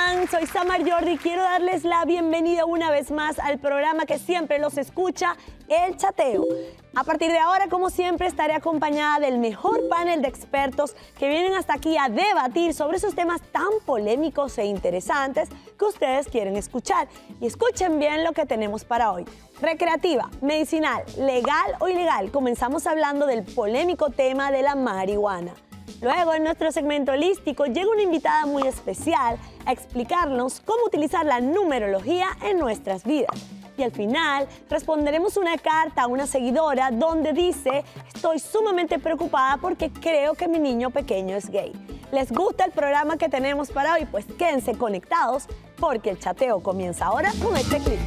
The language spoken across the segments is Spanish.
están? Soy Samar Jordi y quiero darles la bienvenida una vez más al programa que siempre los escucha, El Chateo. A partir de ahora, como siempre, estaré acompañada del mejor panel de expertos que vienen hasta aquí a debatir sobre esos temas tan polémicos e interesantes que ustedes quieren escuchar. Y escuchen bien lo que tenemos para hoy. Recreativa, medicinal, legal o ilegal. Comenzamos hablando del polémico tema de la marihuana. Luego, en nuestro segmento holístico, llega una invitada muy especial a explicarnos cómo utilizar la numerología en nuestras vidas. Y al final, responderemos una carta a una seguidora donde dice: estoy sumamente preocupada porque creo que mi niño pequeño es gay. ¿Les gusta el programa que tenemos para hoy? Pues quédense conectados porque el chateo comienza ahora con este clip.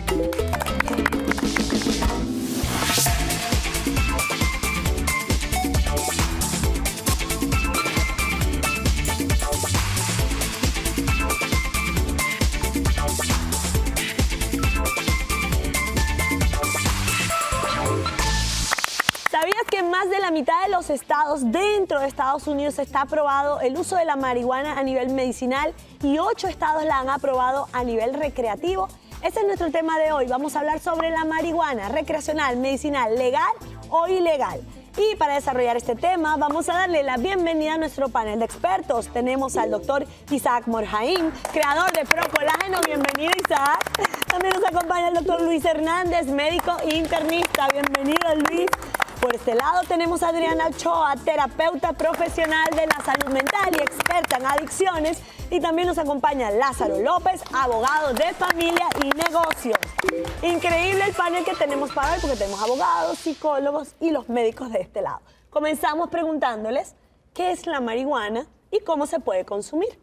¿Sabías que en más de la mitad de los estados dentro de Estados Unidos está aprobado el uso de la marihuana a nivel medicinal y 8 estados la han aprobado a nivel recreativo? Ese es nuestro tema de hoy. Vamos a hablar sobre la marihuana recreacional, medicinal, legal o ilegal. Y para desarrollar este tema, vamos a darle la bienvenida a nuestro panel de expertos. Tenemos al doctor Isaac Morjaín, creador de ProColágeno. Bienvenido, Isaac. También nos acompaña el doctor Luis Hernández, médico e internista. Bienvenido, Luis. Por este lado tenemos a Adriana Ochoa, terapeuta profesional de la salud mental y experta en adicciones. Y también nos acompaña Lázaro López, abogado de familia y negocios. Increíble el panel que tenemos para hoy porque tenemos abogados, psicólogos y los médicos de este lado. Comenzamos preguntándoles qué es la marihuana y cómo se puede consumir.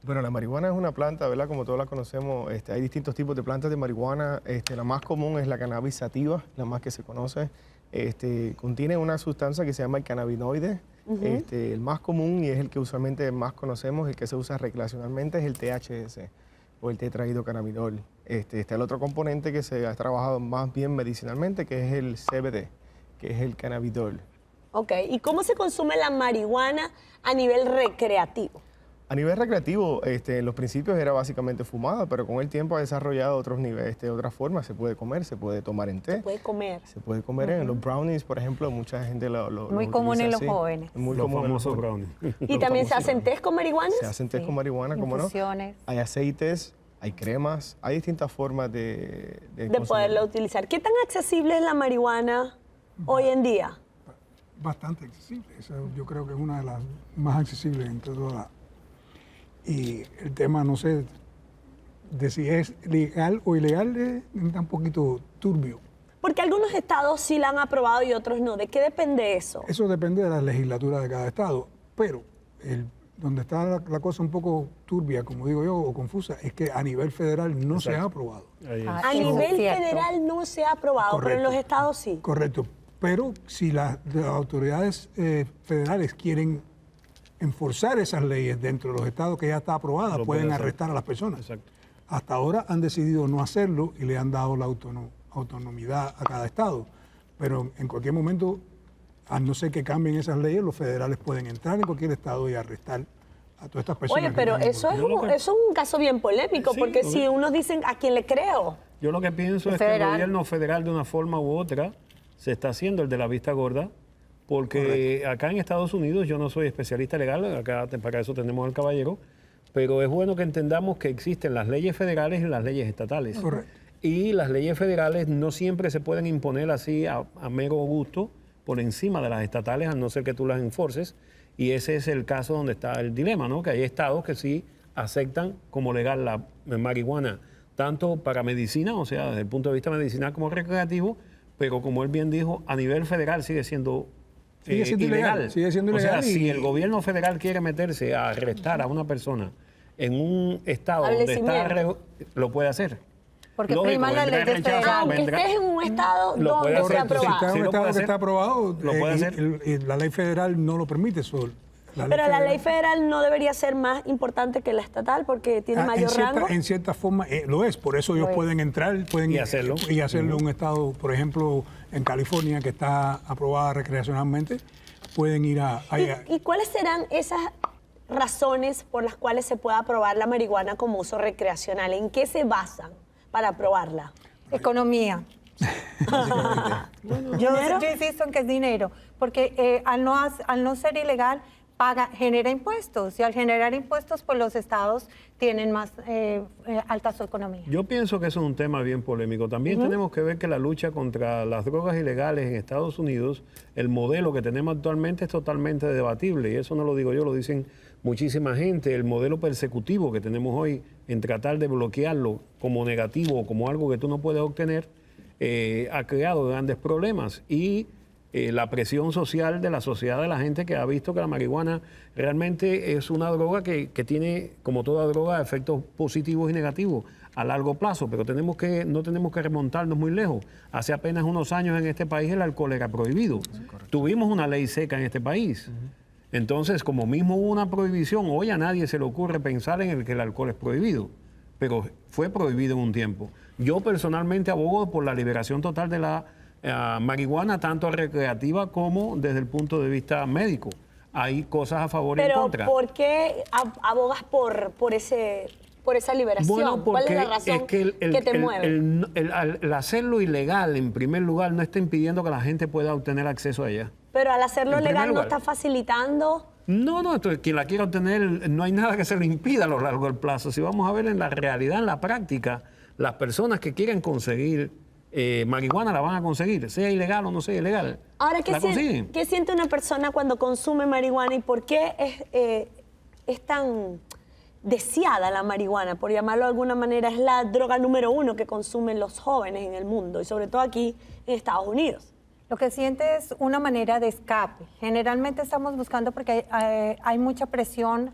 Bueno, la marihuana es una planta, ¿verdad? Como todos la conocemos, hay distintos tipos de plantas de marihuana. La más común es la cannabis sativa, la más que se conoce. Contiene una sustancia que se llama el cannabinoide. El más común y es el que usualmente más conocemos, el que se usa recreacionalmente, es el THC o el tetrahidrocannabinol. Está el otro componente que se ha trabajado más bien medicinalmente, que es el CBD, que es el cannabidol. Ok, ¿y cómo se consume la marihuana a nivel recreativo? A nivel recreativo, en los principios era básicamente fumada, pero con el tiempo ha desarrollado otros niveles, otras formas. Se puede comer, se puede tomar en té. Se puede comer. Se puede comer en los brownies, por ejemplo, mucha gente lo muy común en los jóvenes. Muy los común famosos brownies. ¿Y también se hacen té con marihuana? Se hacen té con marihuana, ¿cómo no? Hay aceites, hay cremas, hay distintas formas de poderlo utilizar. ¿Qué tan accesible es la marihuana hoy en día? Bastante accesible. Yo creo que es una de las más accesibles entre todas. Y el tema, no sé, de si es legal o ilegal, está un poquito turbio. Porque algunos estados sí la han aprobado y otros no. ¿De qué depende eso? Eso depende de la legislatura de cada estado. Pero donde está la cosa un poco turbia, como digo yo, o confusa, es que a nivel federal no se ha aprobado. A nivel federal no se ha aprobado, correcto, pero en los estados sí. Correcto. Pero si las autoridades federales quieren enforzar esas leyes dentro de los estados que ya está aprobada, pueden arrestar a las personas. Exacto. Hasta ahora han decidido no hacerlo y le han dado la autonomía a cada estado. Pero en cualquier momento, a no ser que cambien esas leyes, los federales pueden entrar en cualquier estado y arrestar a todas estas personas. Oye, pero eso es un caso bien polémico, porque si unos dicen, ¿a quién le creo? Yo lo que pienso es que el gobierno federal, de una forma u otra, se está haciendo el de la vista gorda. Porque acá en Estados Unidos, yo no soy especialista legal, acá para eso tenemos al caballero, pero es bueno que entendamos que existen las leyes federales y las leyes estatales. Correcto. Y las leyes federales no siempre se pueden imponer así a mero gusto por encima de las estatales, a no ser que tú las enforces. Y ese es el caso donde está el dilema, ¿no? Que hay estados que sí aceptan como legal la marihuana, tanto para medicina, o sea, desde el punto de vista medicinal como recreativo, pero como él bien dijo, a nivel federal sigue siendo ilegal. Sigue siendo ilegal. O sea, si el gobierno federal quiere meterse a arrestar a una persona en un estado donde está, lo puede hacer. Porque prima la ley federal. Aunque estés en un estado donde se ha aprobado. Si está en un estado que está aprobado, lo puede hacer. La ley federal no lo permite solo. Pero la ley federal no debería ser más importante que la estatal porque tiene mayor rango. En cierta forma lo es, por eso ellos pueden entrar y hacerlo en un estado, por ejemplo, en California, que está aprobada recreacionalmente, pueden ir a... ¿Y cuáles serán esas razones por las cuales se pueda aprobar la marihuana como uso recreacional? ¿En qué se basan para aprobarla? Economía. Yo insisto en que es dinero, porque al no ser ilegal, genera impuestos, y al generar impuestos, pues los estados tienen más alta su economía. Yo pienso que eso es un tema bien polémico. También tenemos que ver que la lucha contra las drogas ilegales en Estados Unidos, el modelo que tenemos actualmente es totalmente debatible, y eso no lo digo yo, lo dicen muchísima gente. El modelo persecutivo que tenemos hoy en tratar de bloquearlo como negativo o como algo que tú no puedes obtener, ha creado grandes problemas, y la presión social de la sociedad, de la gente que ha visto que la marihuana realmente es una droga que tiene, como toda droga, efectos positivos y negativos a largo plazo, pero no tenemos que remontarnos muy lejos. Hace apenas unos años en este país el alcohol era prohibido. Tuvimos una ley seca en este país. Entonces, como mismo hubo una prohibición, hoy a nadie se le ocurre pensar en que el alcohol es prohibido, pero fue prohibido en un tiempo. Yo personalmente abogo por la liberación total de la marihuana, tanto recreativa como desde el punto de vista médico. Hay cosas a favor y en contra. Pero ¿por qué abogas por esa liberación? Bueno, ¿Cuál es la razón que te mueve? El hacerlo ilegal, en primer lugar, no está impidiendo que la gente pueda obtener acceso a ella. Pero al hacerlo En primer legal no lugar. está facilitando. No, quien la quiera obtener, no hay nada que se le impida a lo largo del plazo. Si vamos a ver en la realidad, en la práctica, las personas que quieren conseguir marihuana la van a conseguir, sea ilegal o no sea ilegal. Ahora, ¿qué ¿qué siente una persona cuando consume marihuana y por qué es tan deseada la marihuana? Por llamarlo de alguna manera, es la droga número 1 que consumen los jóvenes en el mundo y sobre todo aquí en Estados Unidos. Lo que siente es una manera de escape. Generalmente estamos buscando, porque hay mucha presión,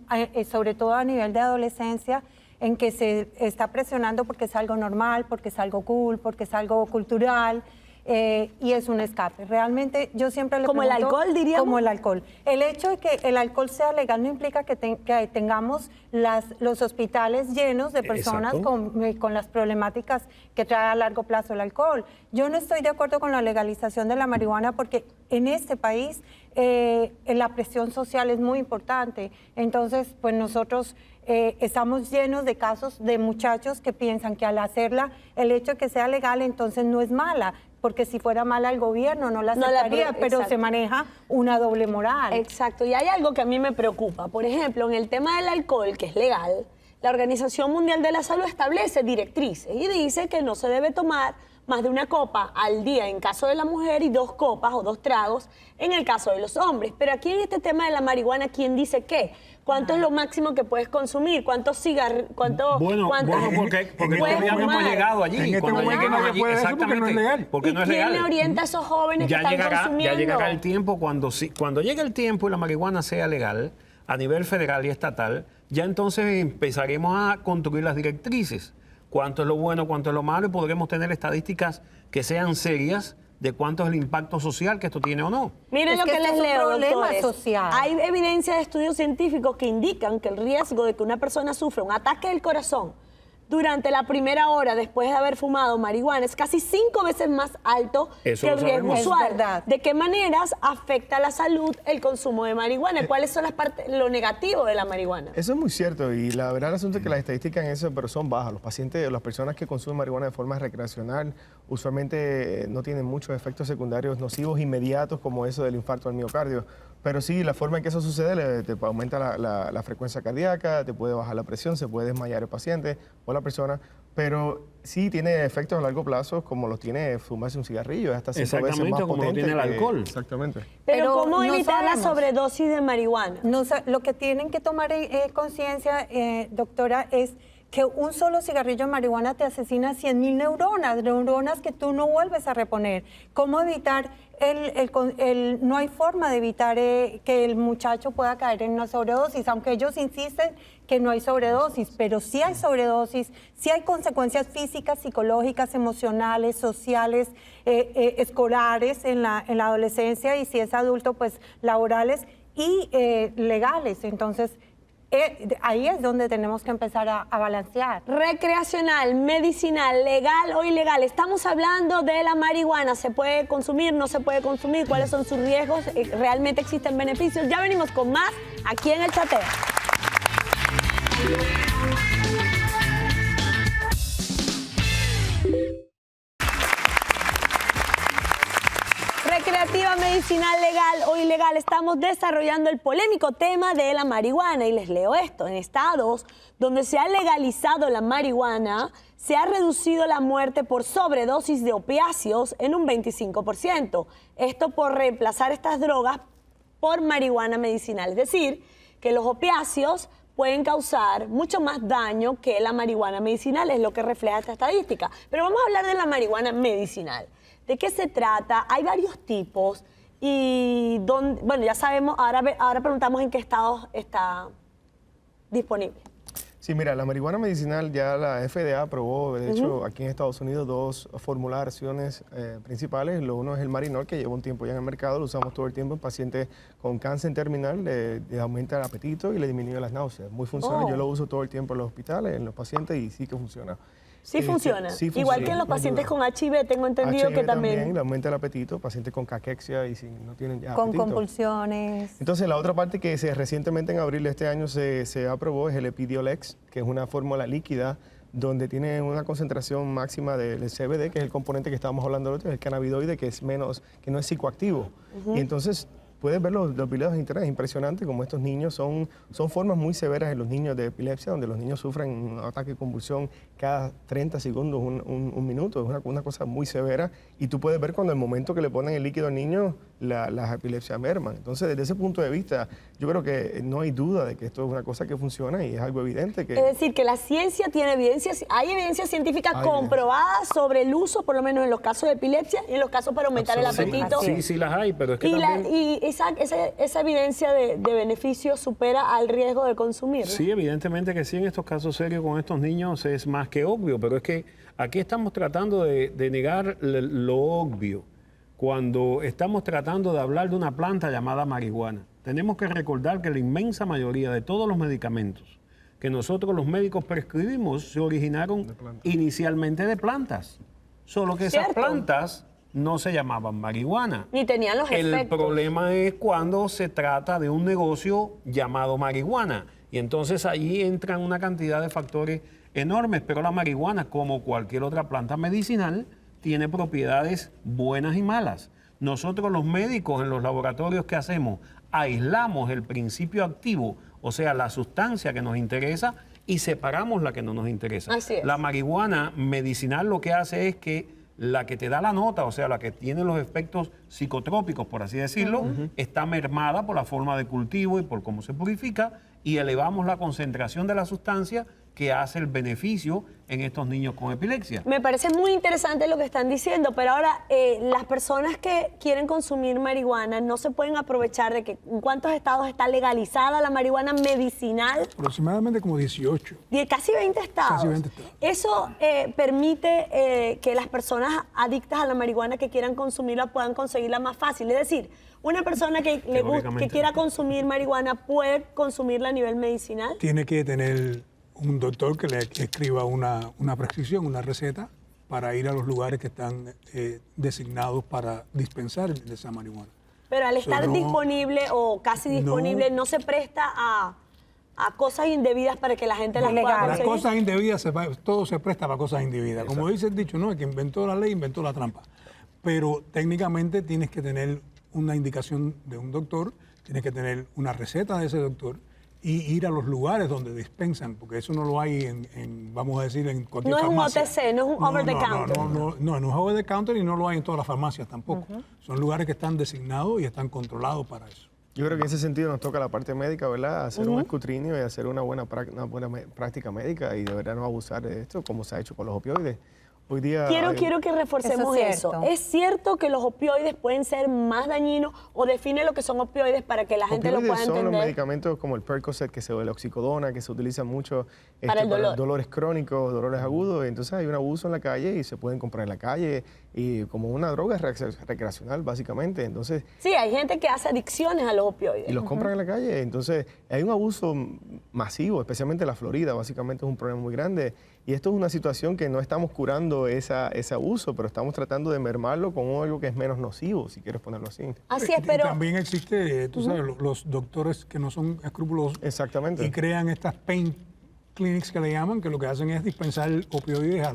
sobre todo a nivel de adolescencia, en que se está presionando porque es algo normal, porque es algo cool, porque es algo cultural, y es un escape. Realmente yo siempre le ¿Como el pregunto, alcohol, diríamos? Como el alcohol. El hecho de que el alcohol sea legal no implica que tengamos los hospitales llenos de personas con las problemáticas que trae a largo plazo el alcohol. Yo no estoy de acuerdo con la legalización de la marihuana porque en este país la presión social es muy importante. Entonces, pues nosotros estamos llenos de casos de muchachos que piensan que al hacerla, el hecho de que sea legal, entonces no es mala, porque si fuera mala el gobierno no la aceptaría, pero se maneja una doble moral. Exacto, y hay algo que a mí me preocupa. Por ejemplo, en el tema del alcohol, que es legal, la Organización Mundial de la Salud establece directrices y dice que no se debe tomar más de una copa al día en caso de la mujer y 2 copas o 2 tragos en el caso de los hombres. Pero aquí en este tema de la marihuana, ¿quién dice qué? ¿Cuánto es lo máximo que puedes consumir? ¿Cuántos cigarrillos? Bueno, porque todavía no hemos llegado allí. En este Cuando momento lleguemos no se allí, puede eso porque no es legal. Porque no es legal. ¿Quién orienta a esos jóvenes que están consumiendo? Ya llegará el tiempo, cuando llegue el tiempo y la marihuana sea legal a nivel federal y estatal, ya entonces empezaremos a construir las directrices. Cuánto es lo bueno, cuánto es lo malo, y podremos tener estadísticas que sean serias de cuánto es el impacto social que esto tiene o no. Miren Es lo que que este les es un leo, problema doctores. social. Hay evidencia de estudios científicos que indican que el riesgo de que una persona sufra un ataque del corazón durante la primera hora después de haber fumado marihuana es casi 5 veces más alto Eso que lo el riesgo sabemos. usual. Es verdad. ¿De qué maneras afecta la salud el consumo de marihuana? ¿Cuáles son las partes, lo negativo de la marihuana? Eso es muy cierto y la verdad el asunto es que las estadísticas en eso pero son bajas. Los pacientes, las personas que consumen marihuana de forma recreacional usualmente no tienen muchos efectos secundarios nocivos inmediatos como eso del infarto al miocardio. Pero sí, la forma en que eso sucede te aumenta la frecuencia cardíaca, te puede bajar la presión, se puede desmayar el paciente o la persona, pero sí tiene efectos a largo plazo como los tiene fumarse un cigarrillo, hasta 5 veces más Exactamente, como lo potente tiene el alcohol. Exactamente. Pero ¿cómo no evitar la sabemos. sobredosis de marihuana? Lo que tienen que tomar conciencia, doctora, es que un solo cigarrillo de marihuana te asesina 100,000 neuronas que tú no vuelves a reponer. ¿Cómo evitar no hay forma de evitar que el muchacho pueda caer en una sobredosis, aunque ellos insisten que no hay sobredosis, pero sí hay sobredosis, sí hay consecuencias físicas, psicológicas, emocionales, sociales, escolares en la adolescencia, y si es adulto, pues laborales y legales. Entonces, ahí es donde tenemos que empezar a balancear. Recreacional, medicinal, legal o ilegal. Estamos hablando de la marihuana. ¿Se puede consumir? ¿No se puede consumir? ¿Cuáles son sus riesgos? ¿Realmente existen beneficios? Ya venimos con más aquí en El Chateo. Recreativa, medicinal, legal o ilegal, estamos desarrollando el polémico tema de la marihuana y les leo esto. En estados donde se ha legalizado la marihuana, se ha reducido la muerte por sobredosis de opiáceos en un 25%. Esto por reemplazar estas drogas por marihuana medicinal. Es decir, que los opiáceos pueden causar mucho más daño que la marihuana medicinal, es lo que refleja esta estadística. Pero vamos a hablar de la marihuana medicinal. ¿De qué se trata? Hay varios tipos y, bueno, ya sabemos, ahora preguntamos en qué estados está disponible. Sí, mira, la marihuana medicinal ya la FDA aprobó, de hecho, aquí en Estados Unidos, dos formulaciones principales. Lo uno es el Marinol, que lleva un tiempo ya en el mercado, lo usamos todo el tiempo en pacientes con cáncer terminal, le aumenta el apetito y le disminuye las náuseas. Muy funcional, yo lo uso todo el tiempo en los hospitales, en los pacientes, y sí que funciona. Sí funciona. Sí funciona. Igual que en los pacientes con HIV, tengo entendido que también. Le aumenta el apetito, pacientes con caquexia y si no tienen ya Con apetito. compulsiones. Entonces, la otra parte que recientemente en abril de este año se aprobó es el Epidiolex, que es una fórmula líquida donde tiene una concentración máxima del CBD, que es el componente que estábamos hablando el otro, el cannabinoide, que es menos, que no es psicoactivo. Y entonces puedes ver los videos de internet, es impresionante como estos niños son formas muy severas en los niños de epilepsia, donde los niños sufren un ataque de convulsión cada 30 segundos, un minuto, es una cosa muy severa, y tú puedes ver cuando el momento que le ponen el líquido al niño, las epilepsias merman. Entonces, desde ese punto de vista, yo creo que no hay duda de que esto es una cosa que funciona y es algo evidente que... Es decir, que la ciencia tiene evidencia, hay evidencia científica comprobada sobre el uso, por lo menos en los casos de epilepsia y en los casos para aumentar el apetito. Sí, las hay, pero es que Y, también... esa evidencia de beneficio supera al riesgo de consumir. Sí, evidentemente que sí, en estos casos serios con estos niños es más que obvio, pero es que aquí estamos tratando de negar lo obvio cuando estamos tratando de hablar de una planta llamada marihuana. Tenemos que recordar que la inmensa mayoría de todos los medicamentos que nosotros los médicos prescribimos se originaron inicialmente de plantas, solo que esas plantas no se llamaban marihuana. Ni tenían los efectos. El problema es cuando se trata de un negocio llamado marihuana. Y entonces allí entran una cantidad de factores enormes. Pero la marihuana, como cualquier otra planta medicinal, tiene propiedades buenas y malas. Nosotros los médicos en los laboratorios que hacemos, aislamos el principio activo, o sea, la sustancia que nos interesa, y separamos la que no nos interesa. Así es. La marihuana medicinal lo que hace es que la que te da la nota, o sea, la que tiene los efectos psicotrópicos, por así decirlo, está mermada por la forma de cultivo y por cómo se purifica, y elevamos la concentración de la sustancia que hace el beneficio en estos niños con epilepsia. Me parece muy interesante lo que están diciendo, pero ahora las personas que quieren consumir marihuana no se pueden aprovechar de que en cuántos estados está legalizada la marihuana medicinal. Aproximadamente como 18. Casi 20 estados. Casi 20 estados. Eso permite que las personas adictas a la marihuana que quieran consumirla puedan conseguirla más fácil. Es decir, una persona que quiera consumir marihuana puede consumirla a nivel medicinal. Tiene que tener un doctor que le escriba una prescripción, una receta, para ir a los lugares que están designados para dispensar de esa marihuana. Pero al estar disponible o casi disponible, no se presta a cosas indebidas para que la gente las pueda conseguir. Las cosas indebidas, todo se presta para cosas indebidas. Exacto. Como dice el dicho, ¿no? El que inventó la ley inventó la trampa. Pero técnicamente tienes que tener una indicación de un doctor, tienes que tener una receta de ese doctor, y ir a los lugares donde dispensan, porque eso no lo hay vamos a decir, en cualquier farmacia. No es un OTC, no es un over the counter. No es over the counter y no lo hay en todas las farmacias tampoco. Son lugares que están designados y están controlados para eso. Yo creo que en ese sentido nos toca la parte médica, ¿verdad? Hacer un escrutinio y hacer una buena práctica médica y de verdad no abusar de esto como se ha hecho con los opioides. Hoy día quiero que reforcemos eso. ¿Es cierto que los opioides pueden ser más dañinos o define lo que son opioides para que la gente lo pueda entender? Son los medicamentos como el Percocet, el oxicodona, que se utiliza mucho para el dolor. Dolores crónicos, dolores agudos. Entonces hay un abuso en la calle y se pueden comprar en la calle y como una droga recreacional, básicamente. Entonces, sí, hay gente que hace adicciones a los opioides. Y los compran en la calle. Entonces hay un abuso masivo, especialmente en la Florida. Básicamente es un problema muy grande. Y esto es una situación que no estamos curando ese abuso, pero estamos tratando de mermarlo con algo que es menos nocivo, si quieres ponerlo así. Así es, pero... Y también existe, tú sabes, los doctores que no son escrupulosos. Exactamente. Y crean estas pain clinics que le llaman, que lo que hacen es dispensar opioides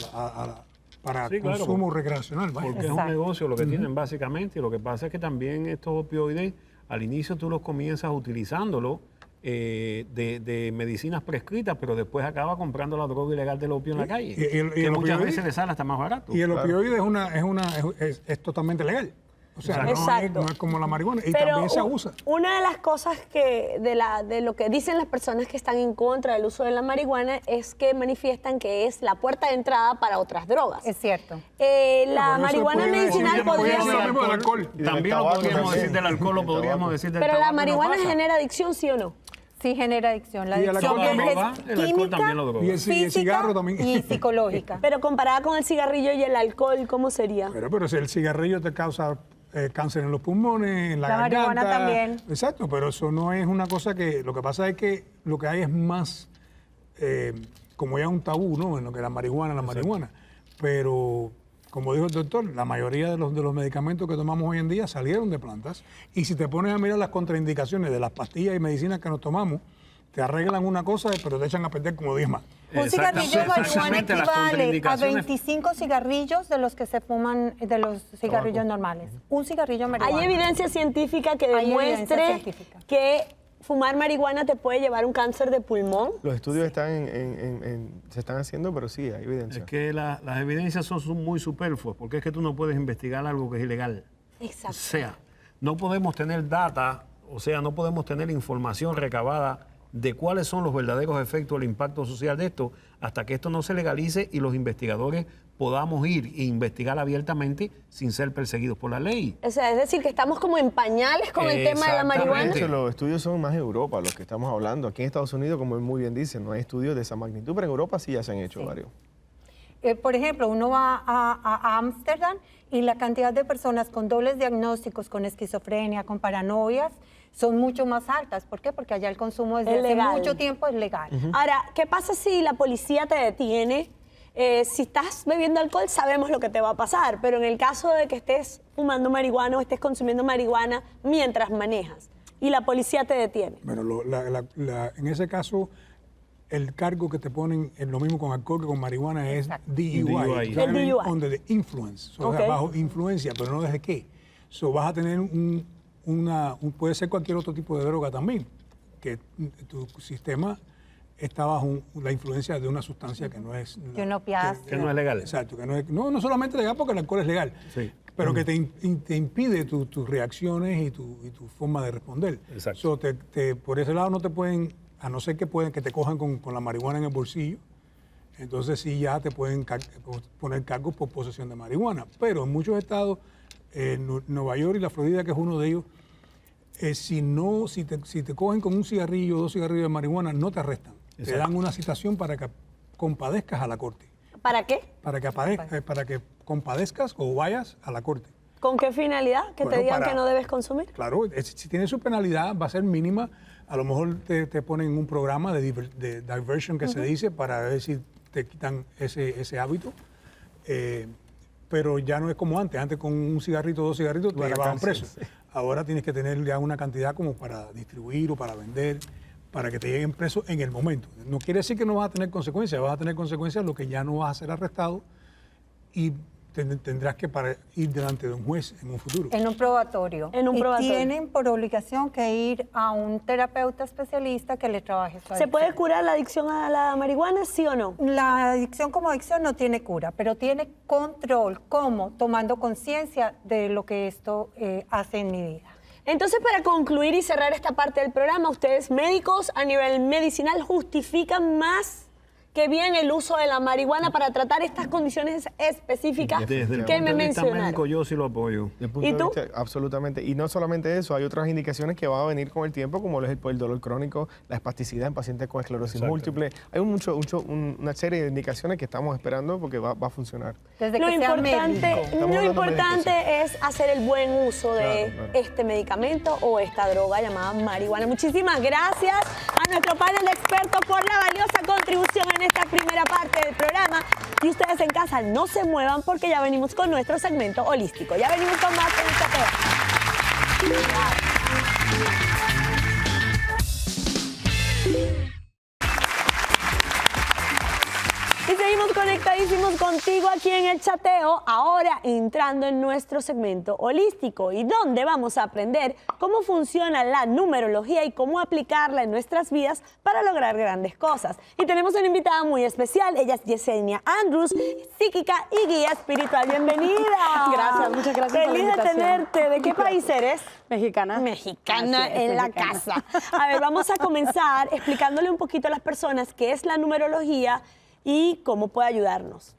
para Sí, claro, consumo recreacional. vaya. Porque es un Exacto. negocio lo que tienen básicamente, y lo que pasa es que también estos opioides, al inicio tú los comienzas utilizándolo de medicinas prescritas, pero después acaba comprando la droga ilegal del opio en la calle, Y el que muchas opioide- veces le sale hasta más barato. Y el opioide es totalmente legal. O sea, Exacto. no es como la marihuana. Y Pero también se abusa. una de las cosas de lo que dicen las personas que están en contra del uso de la marihuana es que manifiestan que es la puerta de entrada para otras drogas. Es cierto. La Pero eso marihuana puede decir medicinal que no podría puede ser ser... lo mismo del alcohol. Y del También lo tabaco podríamos también. decir del alcohol, lo Del podríamos tabaco. decir del Pero la tabaco, no marihuana pasa. genera adicción, ¿sí o no? Sí genera adicción. La Y el adicción alcohol es también. El alcohol química, también lo droga. Y el cigarro también. y psicológica. Pero comparada con el cigarrillo y el alcohol, ¿cómo sería? Pero si el cigarrillo te causa cáncer en los pulmones, en la La garganta. marihuana también. Exacto, pero eso no es una cosa que... Lo que pasa es que lo que hay es más, como ya un tabú, ¿no? En lo que la marihuana. Pero, como dijo el doctor, la mayoría de los medicamentos que tomamos hoy en día salieron de plantas. Y si te pones a mirar las contraindicaciones de las pastillas y medicinas que nos tomamos, te arreglan una cosa, pero te echan a perder como 10 más. Un cigarrillo de marihuana Exactamente, las equivale a contraindicaciones. 25 cigarrillos de los que se fuman de los cigarrillos normales. Un cigarrillo de marihuana. ¿Hay evidencia científica que Hay evidencia demuestre científica. que fumar marihuana te puede llevar a un cáncer de pulmón? Los estudios están se están haciendo, pero sí, hay evidencia. Es que las evidencias son muy superfluas, porque es que tú no puedes investigar algo que es ilegal. O Exacto. sea, no podemos tener data, o sea, no podemos tener información recabada de cuáles son los verdaderos efectos, el impacto social de esto, hasta que esto no se legalice y los investigadores podamos ir e investigar abiertamente sin ser perseguidos por la ley. O sea, es decir, que estamos como en pañales con el tema de la marihuana. De hecho, los estudios son más en Europa, los que estamos hablando. Aquí en Estados Unidos, como él muy bien dice, no hay estudios de esa magnitud, pero en Europa sí ya se han hecho varios. Por ejemplo, uno va a Ámsterdam y la cantidad de personas con dobles diagnósticos, con esquizofrenia, con paranoias, son mucho más altas. ¿Por qué? Porque allá el consumo desde Es hace legal. mucho tiempo es legal. Ahora, ¿qué pasa si la policía te detiene? Si estás bebiendo alcohol, sabemos lo que te va a pasar, pero en el caso de que estés fumando marihuana o estés consumiendo marihuana mientras manejas y la policía te detiene. Bueno, en ese caso, el cargo que te ponen es lo mismo con alcohol que con marihuana, es DUI. DUI. El Driving DUI. under the influence. O sea, Ok. bajo influencia, pero no desde qué. Vas a tener puede ser cualquier otro tipo de droga también, que tu sistema está bajo la influencia de una sustancia que no es... De un opiáceo. Que no es legal. Exacto, que no solamente legal porque el alcohol es legal, Sí. pero que te impide tus reacciones y tu forma de responder. Exacto. So, por ese lado no te pueden, a no ser que te cojan con la marihuana en el bolsillo, entonces sí ya te pueden poner cargos por posesión de marihuana. Pero en muchos estados, Nueva York y la Florida, que es uno de ellos, si te cogen con un cigarrillo o 2 cigarrillos de marihuana, no te arrestan. Te Exacto. dan una citación para que compadezcas a la corte. ¿Para qué? Para que compadezcas o vayas a la corte. ¿Con qué finalidad? Que te Bueno, digan para- que no debes consumir. Claro, si tiene su penalidad va a ser mínima. A lo mejor te ponen un programa de diversion que se dice para ver si te quitan ese hábito. Pero ya no es como antes. Antes con un cigarrito o 2 cigarritos te Iba a la llevaban cárcel, preso. sí. Ahora tienes que tener ya una cantidad como para distribuir o para vender, para que te lleguen preso en el momento. No quiere decir que no vas a tener consecuencias. Vas a tener consecuencias lo que ya no vas a ser arrestado y tendrás que ir delante de un juez en un futuro. En un probatorio. En un probatorio. Y tienen por obligación que ir a un terapeuta especialista que le trabaje su ¿Se adicción. puede curar la adicción a la marihuana, sí o no? La adicción como adicción no tiene cura, pero tiene control. ¿Cómo? Tomando conciencia de lo que esto hace en mi vida. Entonces, para concluir y cerrar esta parte del programa, ustedes médicos a nivel medicinal justifican más que bien el uso de la marihuana para tratar estas condiciones específicas Desde el que punto me de vista mencionaron. médico yo sí lo apoyo. Desde el punto ¿Y de tú? vista, absolutamente. Y no solamente eso, hay otras indicaciones que van a venir con el tiempo, como lo es el dolor crónico, la espasticidad en pacientes con esclerosis Exacto. múltiple. Hay una serie de indicaciones que estamos esperando porque va a funcionar. Desde Lo que sea importante, médico. Estamos lo hablando importante médicos, es hacer el buen uso de Claro, claro. este medicamento o esta droga llamada marihuana. Muchísimas gracias a nuestro panel de expertos por la valiosa contribución en esta primera parte del programa. Y ustedes en casa no se muevan porque ya venimos con nuestro segmento holístico. Ya venimos con más en esta conectadísimos contigo aquí en el chateo, ahora entrando en nuestro segmento holístico y donde vamos a aprender cómo funciona la numerología y cómo aplicarla en nuestras vidas para lograr grandes cosas. Y tenemos una invitada muy especial, ella es Yesenia Andrews, psíquica y guía espiritual. Bienvenida. Gracias, muchas gracias por la Feliz de invitación. tenerte. ¿De qué país eres? Mexicana. Mexicana Así es, en la mexicana. casa. A ver, vamos a comenzar explicándole un poquito a las personas qué es la numerología y cómo puede ayudarnos.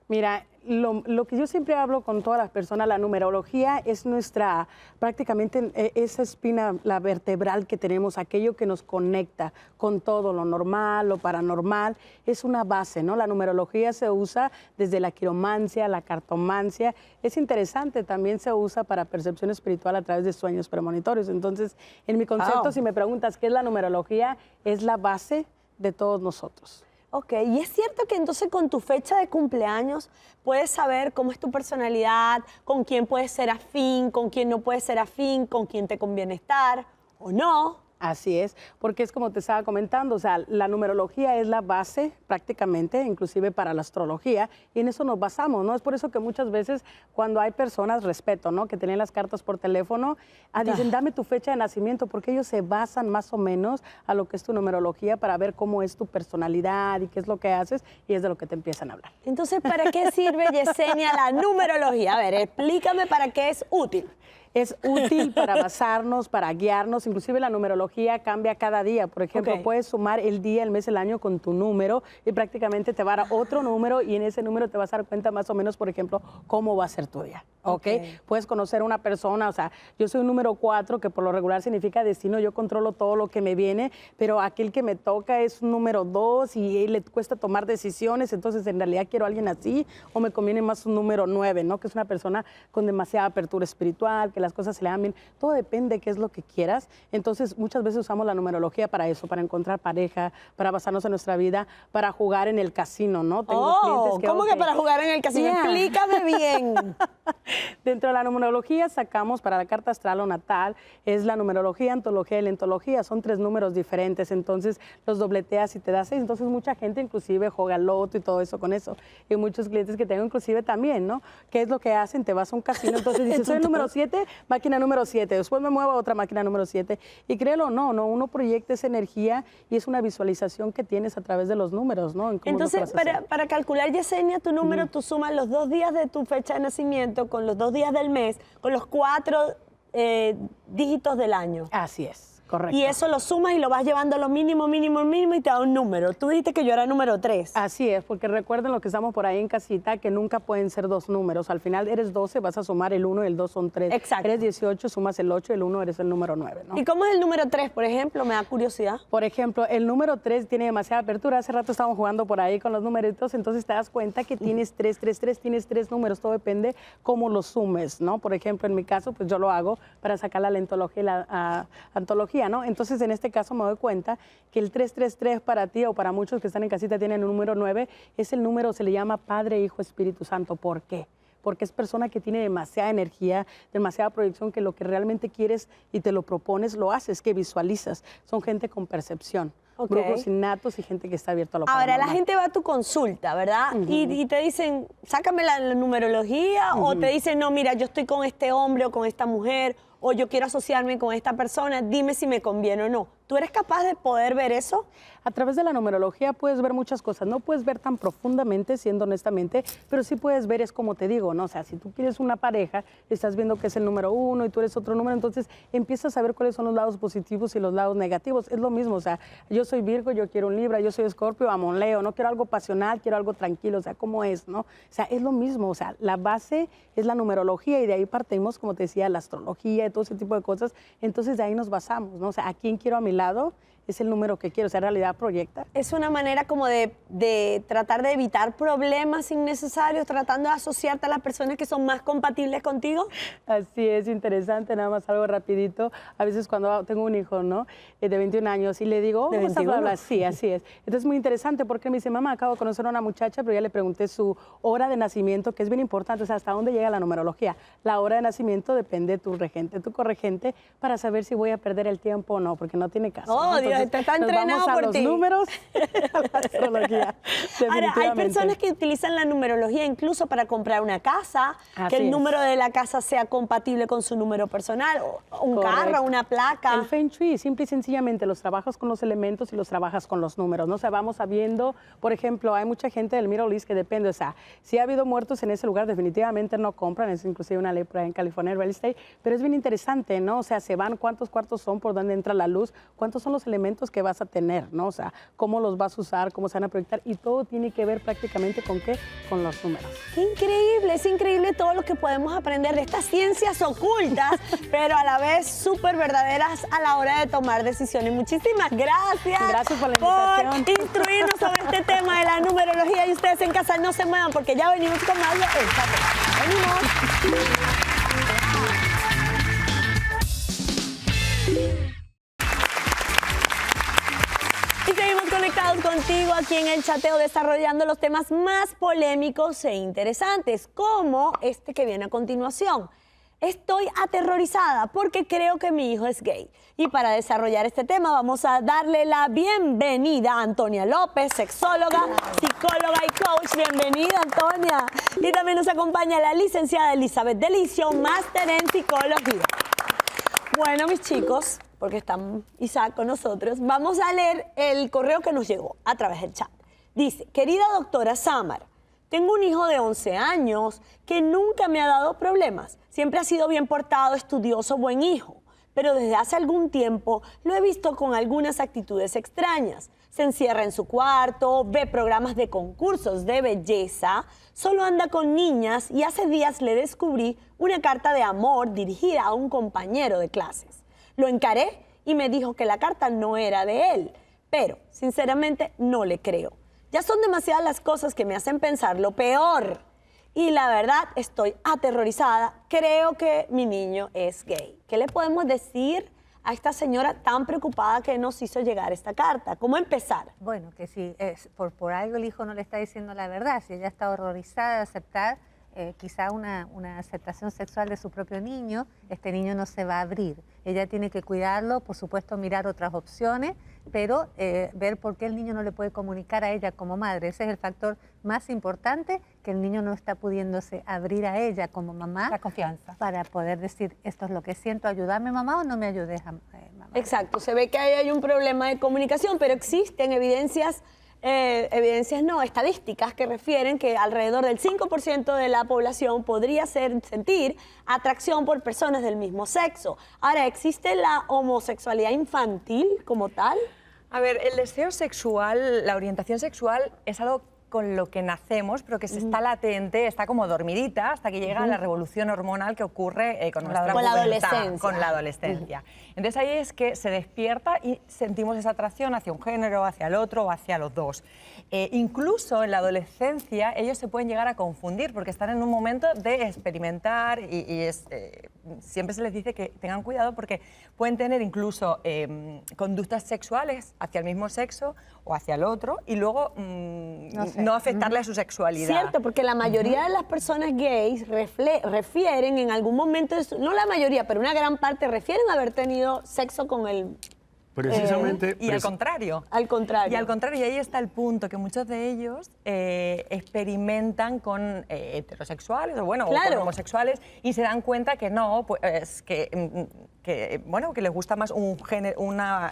Mira, lo que yo siempre hablo con todas las personas, la numerología es nuestra, prácticamente esa espina, la vertebral que tenemos, aquello que nos conecta con todo lo normal, lo paranormal, es una base, ¿no? La numerología se usa desde la quiromancia, la cartomancia, es interesante, también se usa para percepción espiritual a través de sueños premonitorios. Entonces, en mi concepto, si me preguntas qué es la numerología, es la base de todos nosotros. Ok, y es cierto que entonces con tu fecha de cumpleaños puedes saber cómo es tu personalidad, con quién puedes ser afín, con quién no puedes ser afín, con quién te conviene estar o no. Así es, porque es como te estaba comentando, o sea, la numerología es la base prácticamente, inclusive para la astrología, y en eso nos basamos, ¿no? Es por eso que muchas veces cuando hay personas, respeto, ¿no? Que tienen las cartas por teléfono, dicen, dame tu fecha de nacimiento, porque ellos se basan más o menos a lo que es tu numerología para ver cómo es tu personalidad y qué es lo que haces, y es de lo que te empiezan a hablar. Entonces, ¿para qué sirve, Yesenia, la numerología? A ver, explícame para qué es útil. Es útil para basarnos, para guiarnos, inclusive la numerología cambia cada día. Por ejemplo, Ok. puedes sumar el día, el mes, el año con tu número y prácticamente te va a dar otro número y en ese número te vas a dar cuenta más o menos, por ejemplo, cómo va a ser tu día. ¿Ok? Puedes conocer a una persona, o sea, yo soy un número 4, que por lo regular significa destino, yo controlo todo lo que me viene, pero aquel que me toca es un número 2 y le cuesta tomar decisiones, entonces en realidad quiero a alguien así, o me conviene más un número 9, ¿no? Que es una persona con demasiada apertura espiritual, que las cosas se le dan bien, todo depende de qué es lo que quieras. Entonces muchas veces usamos la numerología para eso, para encontrar pareja, para basarnos en nuestra vida, para jugar en el casino, ¿no? Tengo clientes que, ¿cómo que ok, para jugar en el casino? Yeah. Explícame bien. Dentro de la numerología sacamos para la carta astral o natal, es la numerología, antología y la entología, son 3 números diferentes, entonces los dobleteas y te das 6, entonces mucha gente inclusive juega al loto y todo eso con eso, y muchos clientes que tengo inclusive también, ¿no? ¿Qué es lo que hacen? Te vas a un casino, entonces dices, soy el número 7, máquina número 7, después me muevo a otra máquina número 7, y créelo o no, uno proyecta esa energía y es una visualización que tienes a través de los números, ¿no? En cómo lo Entonces, vas a hacer. para calcular, Yesenia, tu número, tú sumas los 2 días de tu fecha de nacimiento con los 2 días del mes, con los 4 dígitos del año. Así es, correcto. Y eso lo sumas y lo vas llevando a lo mínimo, mínimo, mínimo y te da un número. Tú dijiste que yo era número 3. Así es, porque recuerden lo que estamos por ahí en casita, que nunca pueden ser 2 números. Al final eres 12, vas a sumar el 1 y el 2 son 3. Exacto. Eres 18, sumas el 8 y el 1 eres el número 9, ¿no? ¿Y cómo es el número 3, por ejemplo? Me da curiosidad. Por ejemplo, el número 3 tiene demasiada apertura. Hace rato estábamos jugando por ahí con los numeritos, entonces te das cuenta que tienes 3, 3, 3, tienes 3 números. Todo depende cómo los sumes, ¿no? Por ejemplo, en mi caso, pues yo lo hago para sacar la lentología y la antología, ¿no? Entonces, en este caso me doy cuenta que el 333 para ti o para muchos que están en casita tienen el número 9, es el número, se le llama Padre, Hijo, Espíritu Santo. ¿Por qué? Porque es persona que tiene demasiada energía, demasiada proyección, que lo que realmente quieres y te lo propones, lo haces, que visualizas. Son gente con percepción, Ok. brujos innatos y gente que está abierta a lo Ahora, la paranormal. gente va a tu consulta, ¿verdad? Y te dicen, sácame la numerología, o te dicen, no, mira, yo estoy con este hombre o con esta mujer, o yo quiero asociarme con esta persona, dime si me conviene o no. ¿Tú eres capaz de poder ver eso? A través de la numerología puedes ver muchas cosas. No puedes ver tan profundamente, siendo honestamente, pero sí puedes ver, es como te digo, ¿no? O sea, si tú quieres una pareja, estás viendo que es el número 1 y tú eres otro número, entonces empiezas a ver cuáles son los lados positivos y los lados negativos. Es lo mismo, o sea, yo soy Virgo, yo quiero un Libra, yo soy Escorpio, amo un Leo, no quiero algo pasional, quiero algo tranquilo, o sea, ¿cómo es, no? O sea, es lo mismo, o sea, la base es la numerología y de ahí partimos, como te decía, la astrología y todo ese tipo de cosas. Entonces de ahí nos basamos, ¿no? O sea, ¿a quién quiero a mi lado? Es el número que quiero, o sea, en realidad proyecta. Es una manera como de tratar de evitar problemas innecesarios, tratando de asociarte a las personas que son más compatibles contigo. Así es, interesante, nada más algo rapidito. A veces cuando tengo un hijo, ¿no? De 21 años y le digo, ¿De ¿cómo estás? 21? Bla, bla. Sí, así es. Entonces es muy interesante porque me dice, mamá, acabo de conocer a una muchacha, pero ya le pregunté su hora de nacimiento, que es bien importante, o sea, hasta dónde llega la numerología. La hora de nacimiento depende de tu regente, tu corregente, para saber si voy a perder el tiempo o no, porque no tiene caso. Oh, ¿no? Dios Está nos entrenado vamos a por los ti. números, a la astrología. Ahora, hay definitivamente. personas que utilizan la numerología incluso para comprar una casa, Así que el es. número de la casa sea compatible con su número personal, o un Correcto. carro, una placa. El Feng Shui, simple y sencillamente, los trabajas con los elementos y los trabajas con los números, ¿no? O sea, vamos sabiendo, por ejemplo, hay mucha gente del Middle East que depende, o sea, si ha habido muertos en ese lugar, definitivamente no compran, es inclusive una ley por ahí en California en real estate, pero es bien interesante, ¿no? O sea, se van cuántos cuartos son, por dónde entra la luz, cuántos son los elementos que vas a tener, ¿no? O sea, cómo los vas a usar, cómo se van a proyectar, y todo tiene que ver prácticamente con qué, con los números. Qué increíble, es increíble todo lo que podemos aprender de estas ciencias ocultas, pero a la vez súper verdaderas a la hora de tomar decisiones. Muchísimas gracias. Gracias por la invitación. Por instruirnos sobre este tema de la numerología. Y ustedes en casa no se muevan porque ya venimos con más de El Chateo. Venimos. Y seguimos conectados contigo aquí en El Chateo, desarrollando los temas más polémicos e interesantes, como este que viene a continuación. Estoy aterrorizada porque creo que mi hijo es gay. Y para desarrollar este tema vamos a darle la bienvenida a Antonia López, sexóloga, psicóloga y coach. Bienvenida, Antonia. Y también nos acompaña la licenciada Elizabeth Delicio, máster en psicología. Bueno, mis chicos, porque está Isaac con nosotros, vamos a leer el correo que nos llegó a través del chat. Dice, querida doctora Samar, tengo un hijo de 11 años que nunca me ha dado problemas. Siempre ha sido bien portado, estudioso, buen hijo. Pero desde hace algún tiempo lo he visto con algunas actitudes extrañas. Se encierra en su cuarto, ve programas de concursos de belleza, solo anda con niñas y hace días le descubrí una carta de amor dirigida a un compañero de clases. Lo encaré y me dijo que la carta no era de él, pero sinceramente no le creo. Ya son demasiadas las cosas que me hacen pensar lo peor. Y la verdad, estoy aterrorizada. Creo que mi niño es gay. ¿Qué le podemos decir a esta señora tan preocupada que nos hizo llegar esta carta? ¿Cómo empezar? Bueno, que si es por algo el hijo no le está diciendo la verdad, si ella está horrorizada de aceptar quizá una aceptación sexual de su propio niño, este niño no se va a abrir. Ella tiene que cuidarlo, por supuesto mirar otras opciones, pero ver por qué el niño no le puede comunicar a ella como madre. Ese es el factor más importante, que el niño no está pudiéndose abrir a ella como mamá. La confianza. Para poder decir, esto es lo que siento, ayúdame mamá o no me ayudes mamá. Exacto, se ve que ahí hay un problema de comunicación, pero existen estadísticas que refieren que alrededor del 5% de la población podría sentir atracción por personas del mismo sexo. Ahora, ¿existe la homosexualidad infantil como tal? A ver, el deseo sexual, la orientación sexual es algo con lo que nacemos, pero que se está latente, está como dormidita hasta que llega la revolución hormonal que ocurre con nuestra Con la pubertad, adolescencia. con la adolescencia. Entonces ahí es que se despierta y sentimos esa atracción hacia un género, hacia el otro o hacia los dos. Incluso en la adolescencia ellos se pueden llegar a confundir porque están en un momento de experimentar y siempre se les dice que tengan cuidado porque pueden tener incluso conductas sexuales hacia el mismo sexo o hacia el otro y luego no afectarle a su sexualidad. Cierto, porque la mayoría de las personas gays refieren en algún momento, no la mayoría, pero una gran parte refieren haber tenido sexo con el... Precisamente. Y al contrario. Al contrario. Y al contrario, y ahí está el punto, que muchos de ellos experimentan con heterosexuales o bueno, o con homosexuales y se dan cuenta que no, pues que les gusta más una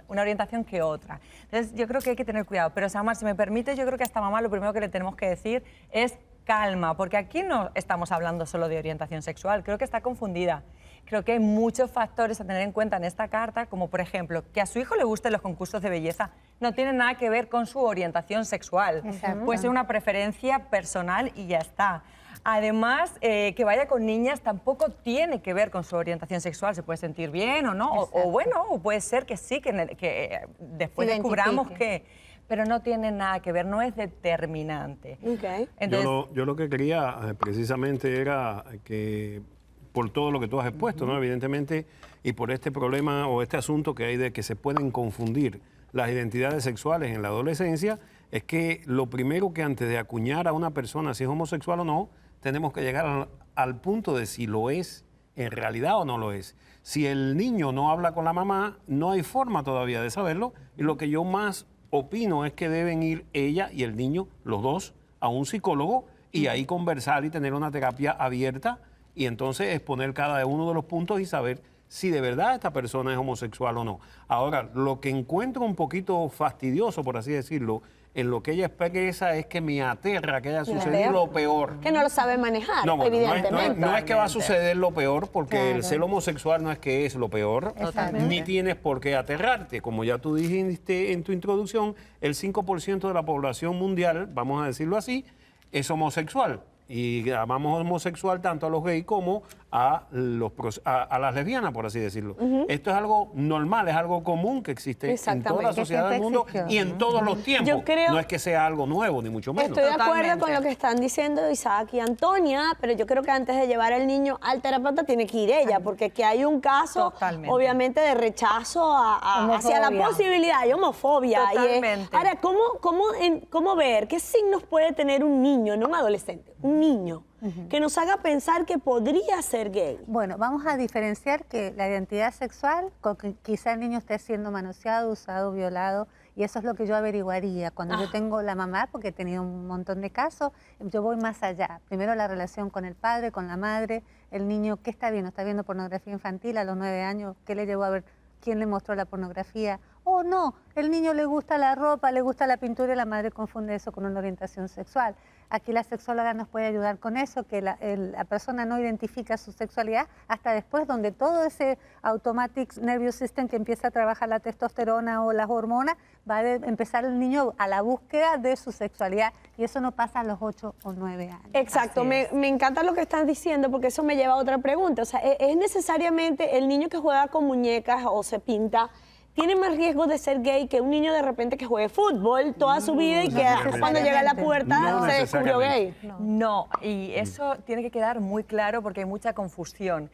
orientación que otra. Entonces yo creo que hay que tener cuidado. Pero Samar, si me permite, yo creo que a esta mamá lo primero que le tenemos que decir es calma, porque aquí no estamos hablando solo de orientación sexual, creo que está confundida. Creo que hay muchos factores a tener en cuenta en esta carta, como por ejemplo, que a su hijo le gusten los concursos de belleza no tiene nada que ver con su orientación sexual. Puede ser una preferencia personal y ya está. Además, que vaya con niñas tampoco tiene que ver con su orientación sexual. Se puede sentir bien o no, o puede ser que sí, que después descubramos que... Pero no tiene nada que ver, no es determinante. Okay. Entonces, yo lo que quería precisamente era que, por todo lo que tú has expuesto, ¿no? Evidentemente, y por este problema o este asunto que hay de que se pueden confundir las identidades sexuales en la adolescencia, es que lo primero que antes de acuñar a una persona si es homosexual o no, tenemos que llegar al punto de si lo es en realidad o no lo es. Si el niño no habla con la mamá, no hay forma todavía de saberlo. Y lo que yo más opino es que deben ir ella y el niño, los dos, a un psicólogo y ahí conversar y tener una terapia abierta y entonces exponer cada uno de los puntos y saber si de verdad esta persona es homosexual o no. Ahora, lo que encuentro un poquito fastidioso, por así decirlo, en lo que ella expresa es que me aterra que haya sucedido lo peor. Que no lo sabe manejar, No, bueno, evidentemente. no es que va a suceder lo peor, porque el ser homosexual no es que es lo peor, ni tienes por qué aterrarte. Como ya tú dijiste en tu introducción, el 5% de la población mundial, vamos a decirlo así, es homosexual. Y llamamos homosexual tanto a los gays como a las lesbianas, por así decirlo. Esto es algo normal, es algo común que existe en toda la sociedad del mundo y en todos los tiempos. Yo creo, no es que sea algo nuevo, ni mucho menos. Estoy de acuerdo con lo que están diciendo Isaac y Antonia, pero yo creo que antes de llevar al niño al terapeuta tiene que ir ella, porque aquí hay un caso, obviamente, de rechazo hacia la posibilidad, hay homofobia. Totalmente. Ahora, ¿cómo ver qué signos puede tener un niño, no un adolescente, un niño, que nos haga pensar que podría ser gay? Bueno, vamos a diferenciar que la identidad sexual, con que quizá el niño esté siendo manoseado, usado, violado, y eso es lo que yo averiguaría. Cuando yo tengo la mamá, porque he tenido un montón de casos, yo voy más allá. Primero la relación con el padre, con la madre, el niño, ¿qué está viendo? ¿Está viendo pornografía infantil a los 9 años? ¿Qué le llevó a ver? ¿Quién le mostró la pornografía? Oh, no, el niño le gusta la ropa, le gusta la pintura y la madre confunde eso con una orientación sexual. Aquí la sexóloga nos puede ayudar con eso, que la persona no identifica su sexualidad hasta después, donde todo ese automatic nervous system que empieza a trabajar la testosterona o las hormonas, va a empezar el niño a la búsqueda de su sexualidad y eso no pasa a los 8 o 9 años. Exacto, me encanta lo que estás diciendo porque eso me lleva a otra pregunta. O sea, ¿es necesariamente el niño que juega con muñecas o se pinta tiene más riesgo de ser gay que un niño de repente que juegue fútbol toda su vida y que cuando llega a la pubertad se descubrió gay? No, y eso tiene que quedar muy claro porque hay mucha confusión.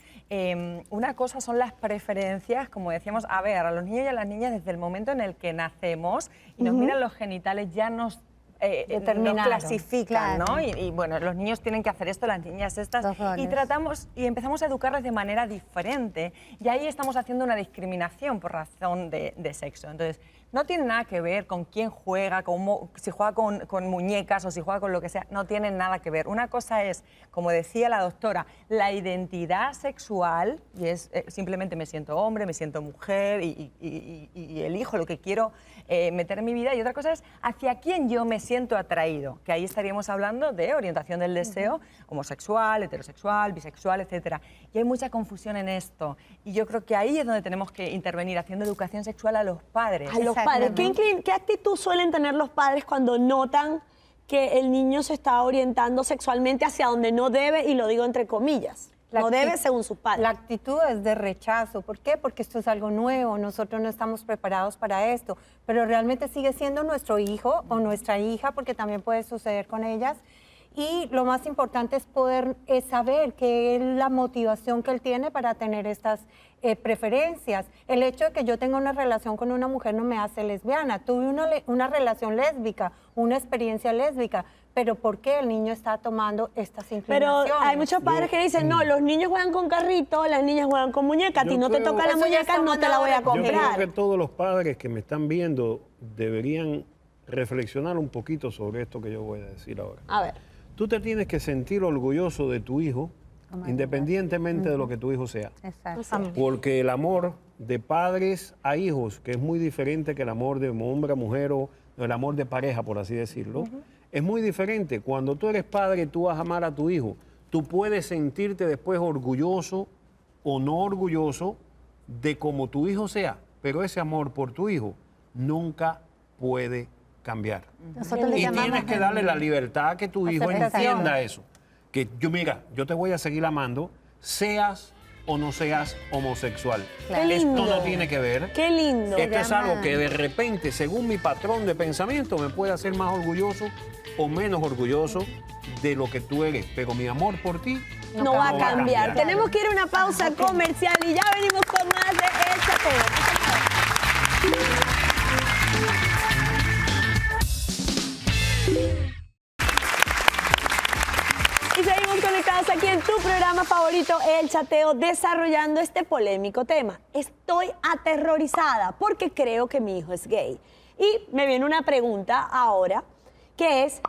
Una cosa son las preferencias, como decíamos, a ver, a los niños y a las niñas desde el momento en el que nacemos y nos miran los genitales ya nos clasifican, ¿no? Y bueno, los niños tienen que hacer esto, las niñas estas, y empezamos a educarles de manera diferente y ahí estamos haciendo una discriminación por razón de sexo. Entonces, no tiene nada que ver con quién juega, si juega con muñecas o si juega con lo que sea, no tiene nada que ver. Una cosa es, como decía la doctora, la identidad sexual, y es simplemente me siento hombre, me siento mujer y elijo lo que quiero meter en mi vida, y otra cosa es hacia quién yo me siento atraído, que ahí estaríamos hablando de orientación del deseo, homosexual, heterosexual, bisexual, etc. Y hay mucha confusión en esto, y yo creo que ahí es donde tenemos que intervenir, haciendo educación sexual a los padres. A los padres. ¿Qué actitud suelen tener los padres cuando notan que el niño se está orientando sexualmente hacia donde no debe, y lo digo entre comillas? No debe según sus padres. La actitud es de rechazo. ¿Por qué? Porque esto es algo nuevo, nosotros no estamos preparados para esto, pero realmente sigue siendo nuestro hijo o nuestra hija, porque también puede suceder con ellas. Y lo más importante es poder saber qué es la motivación que él tiene para tener estas preferencias. El hecho de que yo tenga una relación con una mujer no me hace lesbiana. Tuve una relación lésbica, una experiencia lésbica, pero ¿por qué el niño está tomando estas inclinaciones? Pero hay muchos padres que dicen, no, los niños juegan con carrito, las niñas juegan con muñecas, a ti no te toca la muñeca, no te la voy a comprar. Yo creo que todos los padres que me están viendo deberían reflexionar un poquito sobre esto que yo voy a decir ahora. A ver. Tú te tienes que sentir orgulloso de tu hijo, independientemente de lo que tu hijo sea. Exacto. Porque el amor de padres a hijos, que es muy diferente que el amor de hombre a mujer o el amor de pareja, por así decirlo, es muy diferente. Cuando tú eres padre, tú vas a amar a tu hijo. Tú puedes sentirte después orgulloso o no orgulloso de cómo tu hijo sea, pero ese amor por tu hijo nunca puede cambiar. Y tienes que darle la libertad a que tu hijo entienda eso. Que yo te voy a seguir amando, seas o no seas homosexual. Qué lindo. Esto no tiene que ver. Qué lindo. Esto es algo que de repente, según mi patrón de pensamiento, me puede hacer más orgulloso o menos orgulloso de lo que tú eres. Pero mi amor por ti no va a cambiar. Tenemos que ir a una pausa comercial y ya venimos con más de este tema. Y seguimos conectados aquí en tu programa programa favorito, El Chateo, desarrollando este polémico tema. Estoy aterrorizada porque creo que mi hijo es gay. Y me viene una pregunta ahora, que es,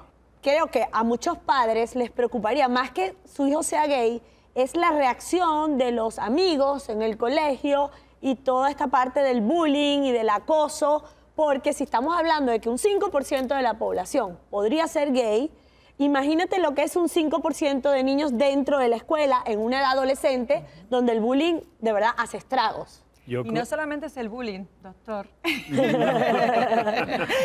creo que a muchos padres les preocuparía más que su hijo sea gay, es la reacción de los amigos en el colegio y toda esta parte del bullying y del acoso, porque si estamos hablando de que un 5% de la población podría ser gay, imagínate lo que es un 5% de niños dentro de la escuela en una edad adolescente donde el bullying de verdad hace estragos. Y no solamente es el bullying, doctor,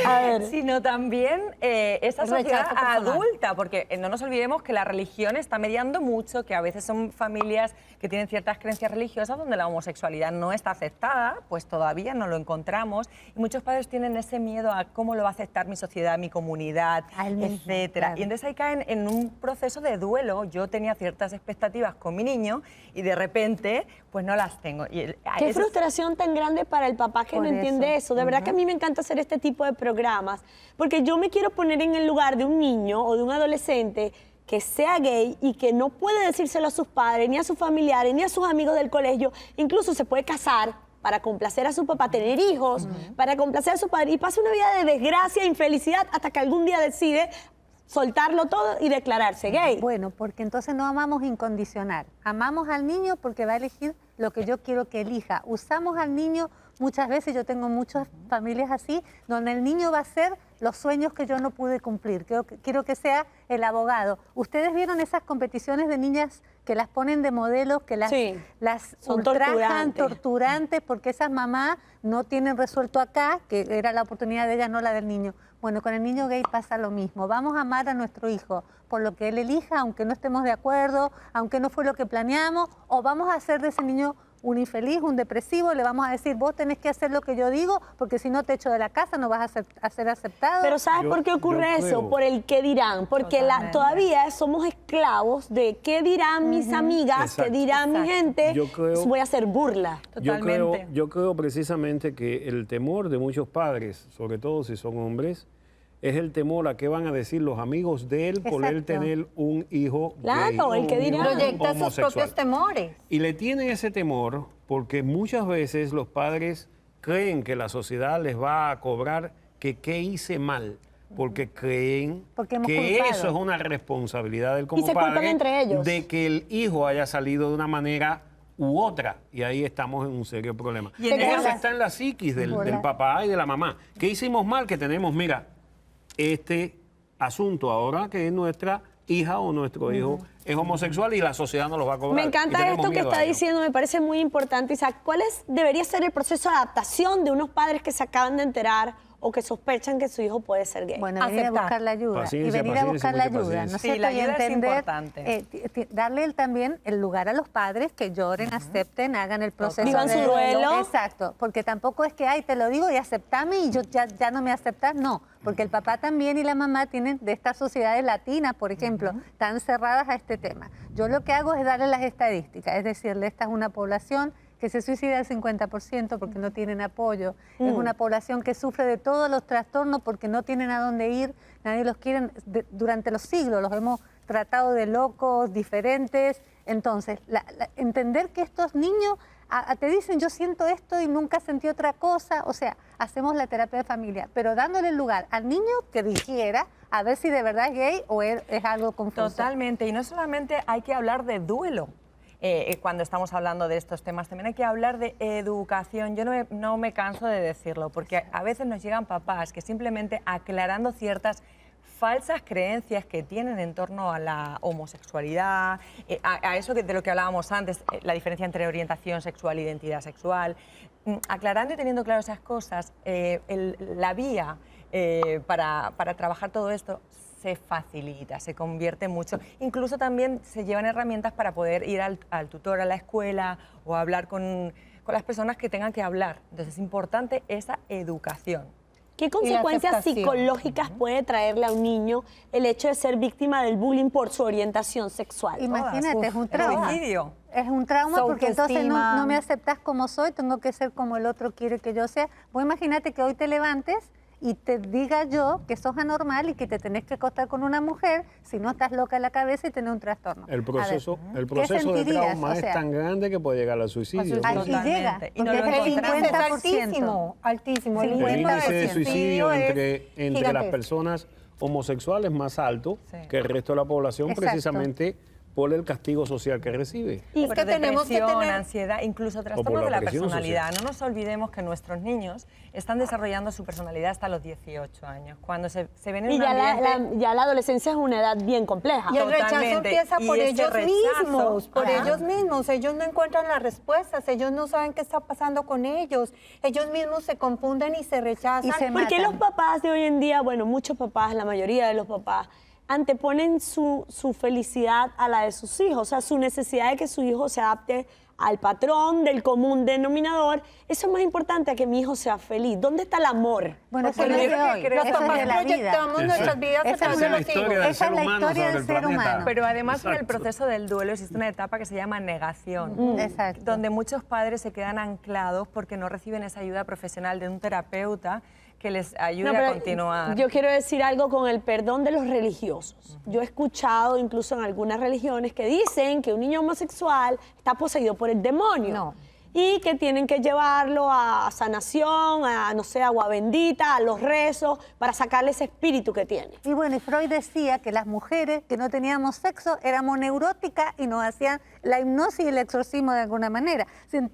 A ver. sino también esa El sociedad rechazo personal. adulta, porque no nos olvidemos que la religión está mediando mucho, que a veces son familias que tienen ciertas creencias religiosas donde la homosexualidad no está aceptada, pues todavía no lo encontramos, y muchos padres tienen ese miedo a cómo lo va a aceptar mi sociedad, mi comunidad, Al mismo, etcétera. claro. Y entonces ahí caen en un proceso de duelo. Yo tenía ciertas expectativas con mi niño y de repente pues no las tengo. Y Qué frustración tan grande para el papá que Por no entiende eso. De verdad que a mí me encanta hacer este tipo de programas, porque yo me quiero poner en el lugar de un niño o de un adolescente que sea gay y que no puede decírselo a sus padres, ni a sus familiares, ni a sus amigos del colegio. Incluso se puede casar para complacer a su papá, tener hijos, para complacer a su padre, y pasa una vida de desgracia e infelicidad hasta que algún día decide soltarlo todo y declararse gay. Bueno, porque entonces no amamos incondicional. Amamos al niño porque va a elegir lo que yo quiero que elija. Usamos al niño muchas veces, yo tengo muchas familias así, donde el niño va a ser los sueños que yo no pude cumplir. Quiero que sea el abogado. ¿Ustedes vieron esas competiciones de niñas que las ponen de modelos, que las, Sí, las son ultrajan, torturantes. torturantes, porque esas mamás no tienen resuelto acá, que era la oportunidad de ella, no la del niño? Bueno, con el niño gay pasa lo mismo. Vamos a amar a nuestro hijo por lo que él elija, aunque no estemos de acuerdo, aunque no fue lo que planeamos, o vamos a hacer de ese niño un infeliz, un depresivo, le vamos a decir, vos tenés que hacer lo que yo digo, porque si no te echo de la casa no vas a ser aceptado. Pero ¿sabes por qué ocurre yo eso? creo- Por el qué dirán. Porque Totalmente. todavía somos esclavos de qué dirán mis amigas, qué Exacto. dirán mi gente. Yo creo- Voy a hacer burla. Totalmente. Yo creo precisamente que el temor de muchos padres, sobre todo si son hombres, es el temor a qué van a decir los amigos de él por él Exacto. tener un hijo Claro, gay o el que un hijo dirá. Proyecta sus homosexual. propios temores. Y le tienen ese temor porque muchas veces los padres creen que la sociedad les va a cobrar que qué hice mal, porque creen Porque hemos que culpado. eso es una responsabilidad del como se culpan padre entre ellos. de que el hijo haya salido de una manera u otra, y ahí estamos en un serio problema. Y en Eso esas- está en la psiquis del Hola. papá y de la mamá. ¿Qué hicimos mal? Que tenemos, mira, este asunto ahora que nuestra hija o nuestro hijo es homosexual y la sociedad no lo va a cobrar. Me Y encanta tenemos esto que miedo a está ello. diciendo, me parece muy importante, Isaac. ¿Cuál debería ser el proceso de adaptación de unos padres que se acaban de enterar o que sospechan que su hijo puede ser gay? Bueno, venir a Aceptar. buscar la ayuda. Paciencia, y venir a paciencia, buscar la mucha ayuda. paciencia. ¿No Sí, es cierto? la Y ayuda es entender, importante. darle también el lugar a los padres que lloren, acepten, hagan el proceso. Vivan su duelo. Exacto, porque tampoco es que, ay, te lo digo y aceptame y yo ya no me aceptas. No, porque el papá también y la mamá tienen de estas sociedades latinas, por ejemplo, tan cerradas a este tema. Yo lo que hago es darle las estadísticas, es decirle, esta es una población que se suicida el 50% porque no tienen apoyo. Es una población que sufre de todos los trastornos porque no tienen a dónde ir, nadie los quiere. Durante los siglos los hemos tratado de locos, diferentes. Entonces, entender que estos niños te dicen, yo siento esto y nunca sentí otra cosa. O sea, hacemos la terapia de familia, pero dándole el lugar al niño que dijera a ver si de verdad es gay o es algo confuso. Totalmente. Y no solamente hay que hablar de duelo. Cuando estamos hablando de estos temas, también hay que hablar de educación. Yo no me canso de decirlo, porque a veces nos llegan papás que simplemente aclarando ciertas falsas creencias que tienen en torno a la homosexualidad, a eso de lo que hablábamos antes, la diferencia entre orientación sexual e identidad sexual. Aclarando y teniendo claro esas cosas, la vía para trabajar todo esto se facilita, se convierte mucho. Incluso también se llevan herramientas para poder ir al tutor a la escuela o hablar con las personas que tengan que hablar. Entonces es importante esa educación. ¿Qué consecuencias aceptación. psicológicas puede traerle a un niño el hecho de ser víctima del bullying por su orientación sexual? Imagínate, es un El trauma. suicidio. Es un trauma porque entonces Autoestima. no me aceptas como soy, tengo que ser como el otro quiere que yo sea. Vos imagínate que hoy te levantes y te diga yo que sos anormal y que te tenés que acostar con una mujer si no estás loca en la cabeza y tenés un trastorno. El proceso de sentirías? trauma O sea, es tan grande que puede llegar al suicidio. Allí llega, Y no porque lo es el encontramos. 50%. altísimo, altísimo. El El índice de 50% suicidio es entre las gigantesco. personas homosexuales más alto Sí. que el resto de la población, Exacto. precisamente por el castigo social que recibe. Y es Por que tenemos que depresión, tener... ansiedad, incluso por trastornos la de la presión personalidad. No nos olvidemos que nuestros niños están desarrollando su personalidad hasta los 18 años. Cuando se ven en Y un ya ambiente... ya la adolescencia es una edad bien compleja. Y el rechazo Totalmente. empieza Y por ese ellos rechazo, mismos, por ajá. ellos mismos. Ellos no encuentran las respuestas, ellos no saben qué está pasando con ellos. Ellos mismos se confunden y se rechazan. Y se ¿Por qué matan. los papás de hoy en día, bueno, muchos papás, la mayoría de los papás, anteponen su felicidad a la de sus hijos? O sea, su necesidad de que su hijo se adapte al patrón del común denominador, eso es más importante a que mi hijo sea feliz. ¿Dónde está el amor? Bueno, Porque eso no es yo de creo hoy, que Los eso es papás de la vida. proyectamos nuestras vidas a Esa través es de la los historia hijos. del Esa es la ser humano historia sobre del el ser planeta. humano. Pero además en el Exacto. proceso del duelo existe una etapa que se llama negación, Exacto. donde muchos padres se quedan anclados porque no reciben esa ayuda profesional de un terapeuta que les ayude No, pero a continuar. yo quiero decir algo con el perdón de los religiosos. Yo he escuchado incluso en algunas religiones que dicen que un niño homosexual está poseído por el demonio. No. Y que tienen que llevarlo a sanación, a, no sé, agua bendita, a los rezos, para sacarle ese espíritu que tiene. Y bueno, y Freud decía que las mujeres que no teníamos sexo éramos neuróticas y nos hacían la hipnosis y el exorcismo de alguna manera. O sea, en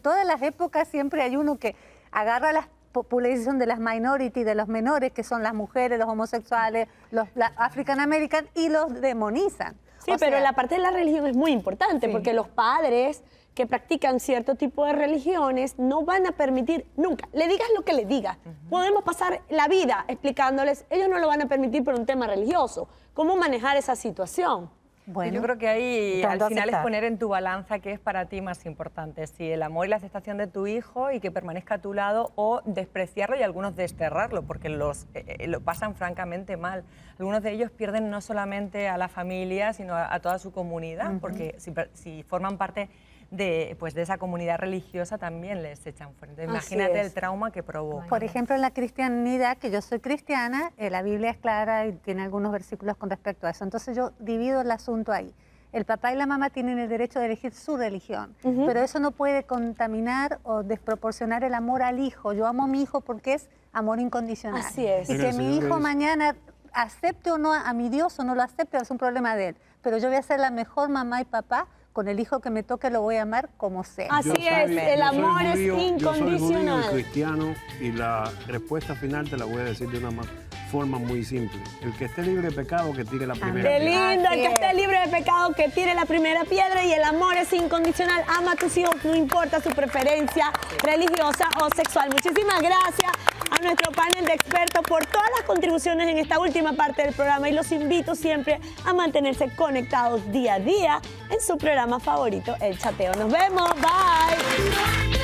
todas las épocas siempre hay uno que agarra la popularización de las minorities, de los menores, que son las mujeres, los homosexuales, los African American, y los demonizan. Sí, O pero sea, la parte de la religión es muy importante, porque los padres que practican cierto tipo de religiones no van a permitir nunca, le digas lo que le digas. Podemos pasar la vida explicándoles, ellos no lo van a permitir por un tema religioso. ¿Cómo manejar esa situación? bueno, Yo creo que ahí Intentando al final es aceptar. poner en tu balanza qué es para ti más importante, si el amor y la aceptación de tu hijo y que permanezca a tu lado, o despreciarlo y algunos desterrarlo, porque lo pasan francamente mal. Algunos de ellos pierden no solamente a la familia, sino a toda su comunidad, porque si forman parte de esa comunidad religiosa también les echan fuera. Entonces, Así imagínate es. el trauma que provoca. por ejemplo, en la cristianidad, que yo soy cristiana, la Biblia es clara y tiene algunos versículos con respecto a eso. Entonces yo divido el asunto ahí. El papá y la mamá tienen el derecho de elegir su religión, pero eso no puede contaminar o desproporcionar el amor al hijo. Yo amo a mi hijo porque es amor incondicional. Así es. Y Mira, que mi señores, hijo mañana acepte o no a mi Dios o no lo acepte, es un problema de él. Pero yo voy a ser la mejor mamá y papá. Con el hijo que me toque lo voy a amar como sea. Así es, el amor es Yo soy judío incondicional. y cristiano, y la respuesta final te la voy a decir de una forma muy simple. El que esté libre de pecado, que tire la primera Qué piedra. lindo, el que Así esté es. libre de pecado, que tire la primera piedra, y el amor es incondicional. Ama a tus hijos, no importa su preferencia religiosa o sexual. Muchísimas gracias a nuestro panel de expertos por todas las contribuciones en esta última parte del programa, y los invito siempre a mantenerse conectados día a día en su programa favorito, El Chateo. Nos vemos, bye.